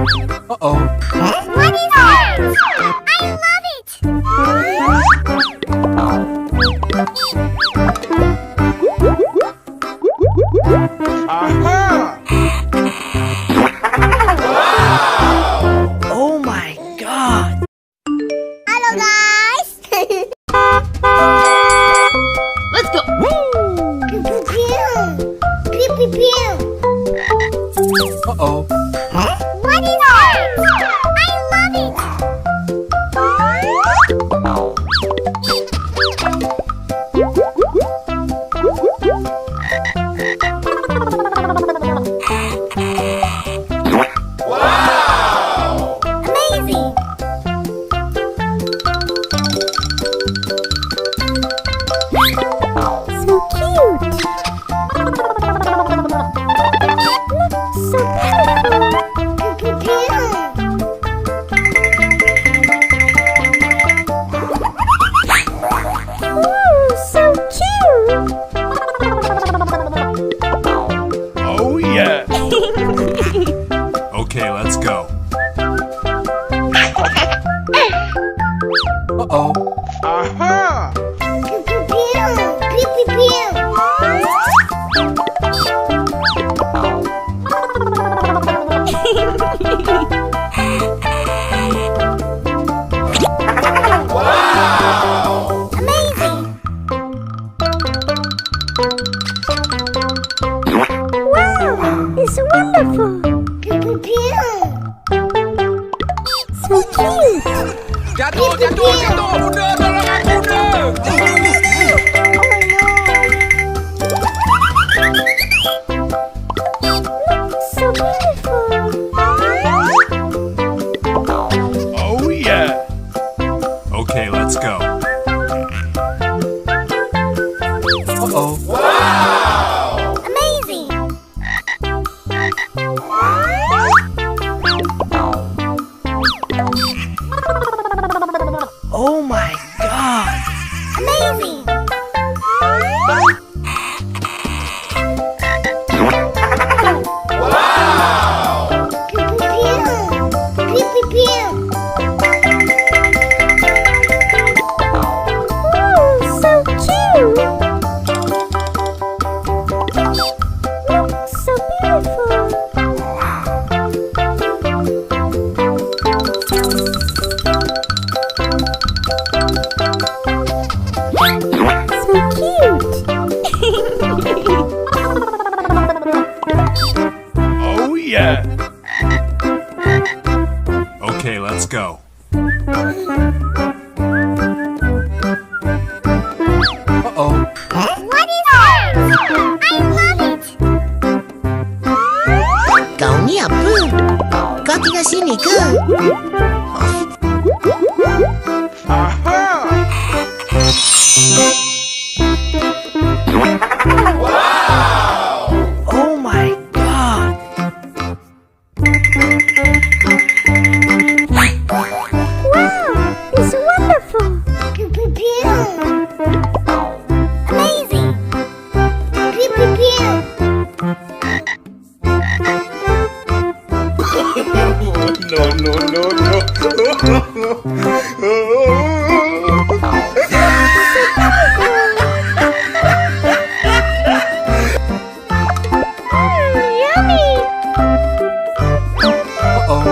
Uh-oh. What is that? I love it! Aha! Oh my god! Hello guys! Let's go! Pew pew pew! Uh-oh. What is that? I love it! Wow! Amazing! So cute! So beautiful! Pew pew pew! Ooh, so cute! Oh yeah! Okay, let's go. Uh-oh. Aha! Pew pew pew! Pew pew pew! Wow! Amazing! Wow, it's wonderful! Pew pew pew! So cute! Jatuh, jatuh, jatuh! Bunda, tolong aku, Bunda! So beautiful! Oh yeah! Okay, let's go. Uh-oh. Wow! Amazing! Oh my god! Amazing! Wow! Pew pew pew! Pew pew pew! Ooh, so cute! Look, so beautiful! So cute! Oh yeah! Okay, let's go. Uh-oh. What is that? I love it! Kau ni apa? Kau tinggal sini ke? Aha! Wow! Oh my god! Wow, it's wonderful! Pew pew pew! Amazing! Pew pew pew! Yummy! Uh-oh.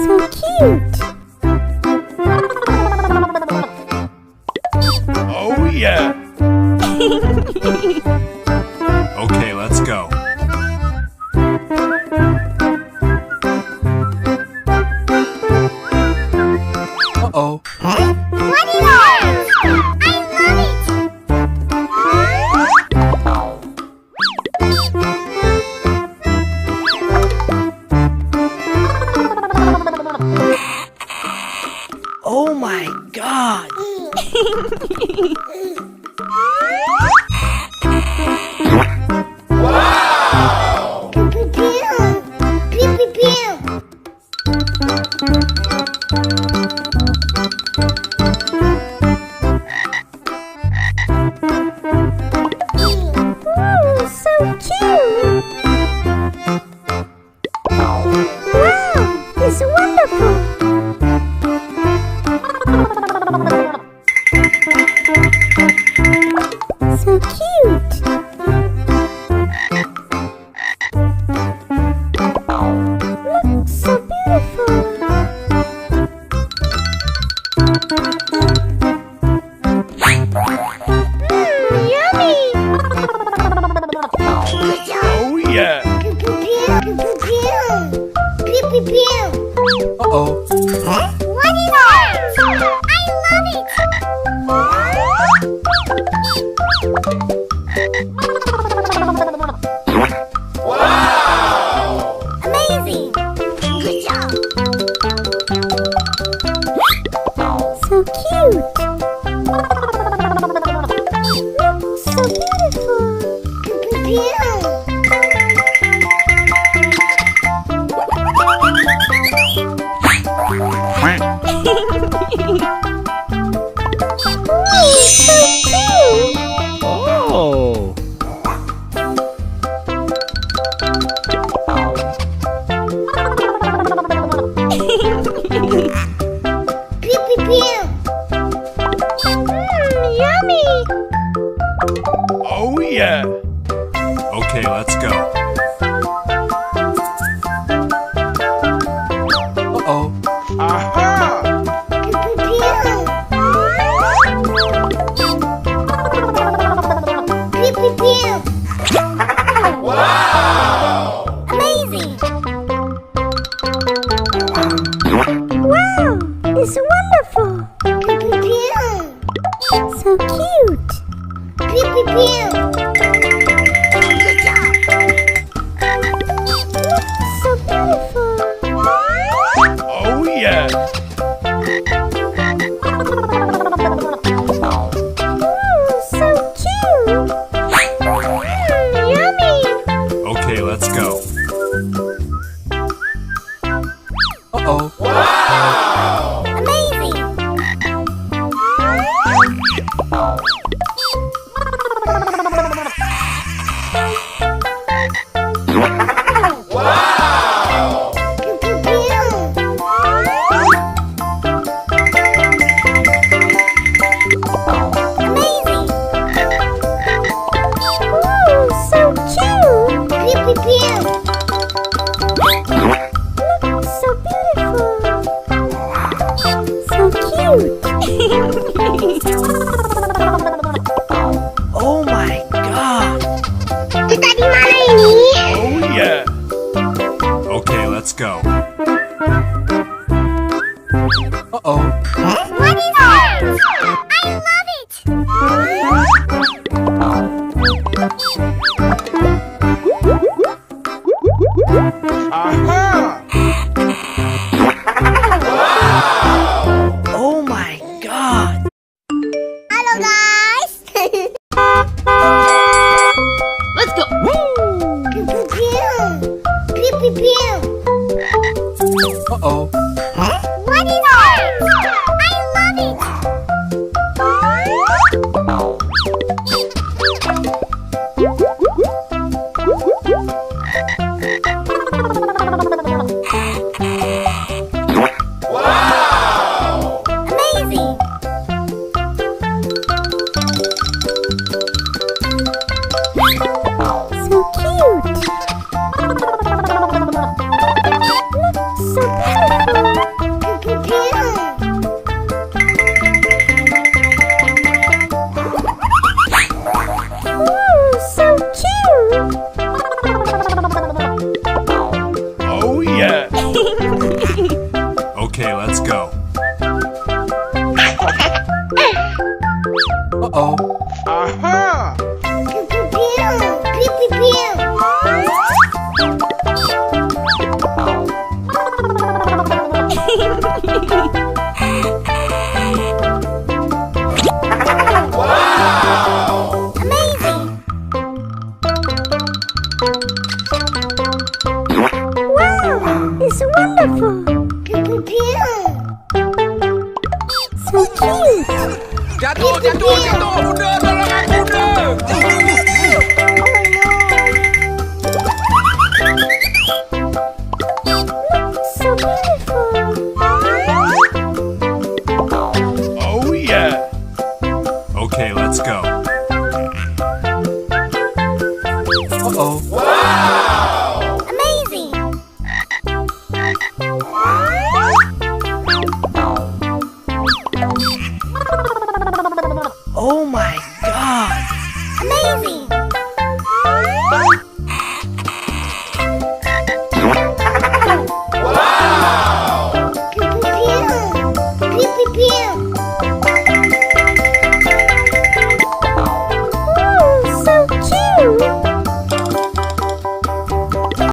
So cute! Oh yeah! Okay, let's go. Uh-oh. What is that? I love it! Wow! Amazing! Good job! So cute! So beautiful! So cute! Oh. Yummy! Oh, yeah. Okay, let's go. Uh-oh. Aha! Wow! Amazing! Wow! It's wonderful! So cute! Good job! So beautiful! Oh, yeah. So cute! Yummy! Okay, let's go. Uh-oh. Wow! Amazing! Wow! Amazing! Ooh, so cute! So beautiful! So cute! Oh my god. Kita di mana ini? Oh, yeah. Okay, let's go. Uh-oh. What is that? I love it! Aha! Oh my god. Halo guys! Let's go! Uh-oh. What is that? I love it! Wow! Amazing! So cute! So beautiful! Ooh, so cute! Oh, yeah. Okay, let's go. Uh-oh. Aha! Wow! Amazing! Wow! It's wonderful! So cute! Jatuh, jatuh, jatuh. Bunda, tolong aku, Bunda. So beautiful! Oh, yeah. Okay, let's go. Uh-oh. Wow!